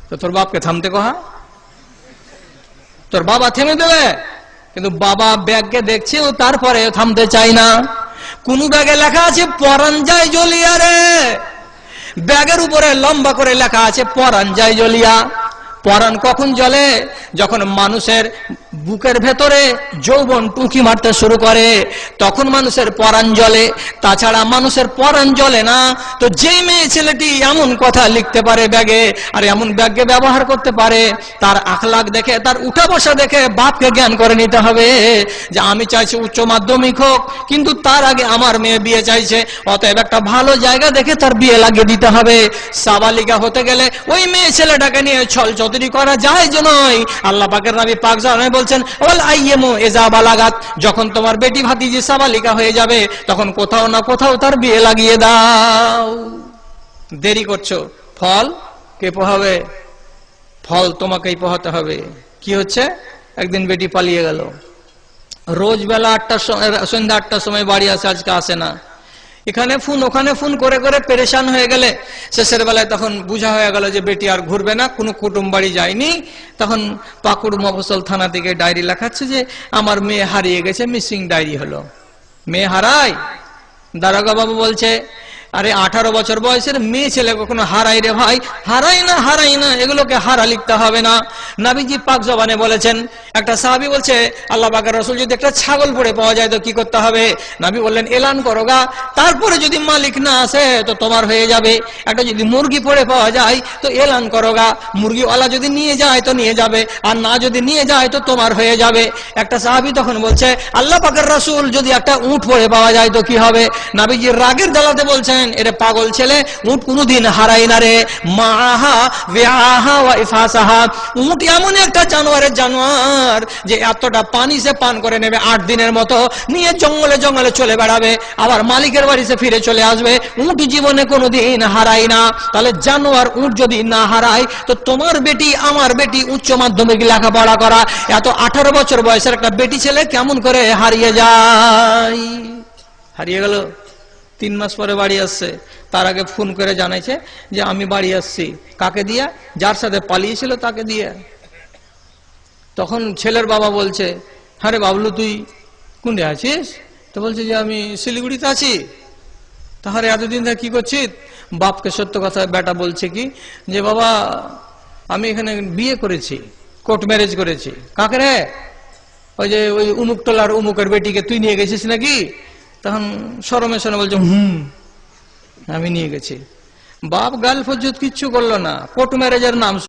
তো তোর বাপকে থামতে কহা, তোর বাবা থেমে দেবে, কিন্তু বাবা ব্যাগকে দেখছে ও তারপরে থামতে চাই না। কোন ব্যাগে লেখা আছে পরাণ যায় জ্বলিয়া রে, ব্যাগের উপরে লম্বা করে লেখা আছে পরাণ যায় জ্বলিয়া। পরাণ কখন জ্বলে? যখন মানুষের বুকের ভেতরে যৌবন টুকি মারতে শুরু করে, তখন মানুষের পরাণ জ্বলে, তাছাড়া মানুষের পরাণ জ্বলে না। তো যে মেয়ে ছেলেটি এমন কথা লিখতে পারে ব্যাগে, আর এমন ব্যাগকে ব্যবহার করতে পারে, তার আখলাক দেখে, তার উঠা বসা দেখে বাপকে জ্ঞান করে নিতে হবে যে আমি চাইছি উচ্চ মাধ্যমিক হোক, কিন্তু তার আগে আমার মেয়ে বিয়ে চাইছে, অতএব একটা ভালো জায়গা দেখে তার বিয়ে লাগিয়ে দিতে হবে। সাবালিকা হতে গেলে ওই মেয়ে ছেলেটাকে নিয়ে ছল চতুরি করা যায় যে নয়। আল্লাহ পাকের নবী পাক জানেন বলছেন ওয়াল আইয়ামু ইজা বালাগাত, যখন তোমার বেটি ভাতিজি সাবালিকা হয়ে যাবে তখন কোথাও না কোথাও তার বিয়ে লাগিয়ে দাও। দেরি করছো, ফল কে পোহাবে? ফল তোমাকেই পোহাতে হবে। কি হচ্ছে? একদিন বেটি পালিয়ে গেল, রোজ বেলা 8টার সময়, সন্ধ্যা 8টার সময় বাড়ি আসে, আজকে আসে না। এখানে ফোন ওখানে ফোন করে করে পেরেশান হয়ে গেলে শেষের বেলায় তখন বুঝা হয়ে গেল যে বেটি আর ঘুরবে না, কোনো কুটুম বাড়ি যায়নি। তখন পাকুড় মফস্বল থানা থেকে ডায়েরি লেখাচ্ছে যে আমার মেয়ে হারিয়ে গেছে, মিসিং ডায়েরি হলো। মেয়ে হারায়? দারোগা বাবু বলছে আরে 18 বছর বয়সের মেয়ে ছেলে কখনো হারাই রে ভাই? হারাই না, হারাই না, এগুলোকে হারা লিখতে হবে না। নবীজি পাক জবানে বলেছেন, একটা সাহাবী বলছে আল্লাহ পাকের রাসূল যদি একটা ছাগল পড়ে পাওয়া যায় তো কি করতে হবে? নবী বললেন এলান করোগা, তারপরে যদি মালিক না আসে তো তোমার হয়ে যাবে। একটা যদি মুরগি পড়ে পাওয়া যায় তো এলান করোগা, মুরগিওয়ালা যদি নিয়ে যায় তো নিয়ে যাবে, আর না যদি নিয়ে যায় তো তোমার হয়ে যাবে। একটা সাহাবী তখন বলছে আল্লাহ পাকের রাসূল যদি একটা উট পড়ে পাওয়া যায় তো কি হবে? নবীজি রাগের জ্বালাতে বলছেন এরে পাগল ছেলে, উট কোনদিন হারাই না রে। মাহা বিআহা ওয়া ইফাসাহা, উট এমন একটা জানোয়ারের জানোয়ার যে এতটা পানি সে পান করে নেবে, 8 দিনের মতো নিয়ে জঙ্গলে জঙ্গলে চলে বেড়াবে, আবার মালিকের বাড়িতে ফিরে চলে আসবে। উট জীবনে কোনোদিন হারাই না। তাহলে জানোয়ার উট যদি না হারায় তো তোমার বেটি আমার বেটি উচ্চ মাধ্যমিক লেখাপড়া করা এত 18 বছর বয়সের একটা বেটি ছেলে কেমন করে হারিয়ে যায়? হারিয়ে গেল, 3 মাস পরে বাড়ি আসছে, তার আগে ফোন করে জানাইছে যে আমি বাড়ি আসছি। কাকে দিয়া? যার সাথে পালিয়েছিল তাকে দিয়ে। তখন ছেলের বাবা বলছে আরে বাবলু তুই কোনটা আছিস? তো বলছে যে আমি শিলিগুড়িতে আছি। তাহলে এতদিন ধরে কি করছিস? বাপকে সত্য কথা বেটা বলছে কি যে বাবা আমি এখানে বিয়ে করেছি, কোর্ট ম্যারেজ করেছি। কাকে রে? ওই যে ওই উমুক টোলার উমুকের বেটিকে তুই নিয়ে গেছিস নাকি? তখন শরমে শরমে বলছে আমি নিয়ে গেছি। বাপ গাল ফজ্জত কিচ্ছু করলো না, কোর্ট ম্যারেজের নাম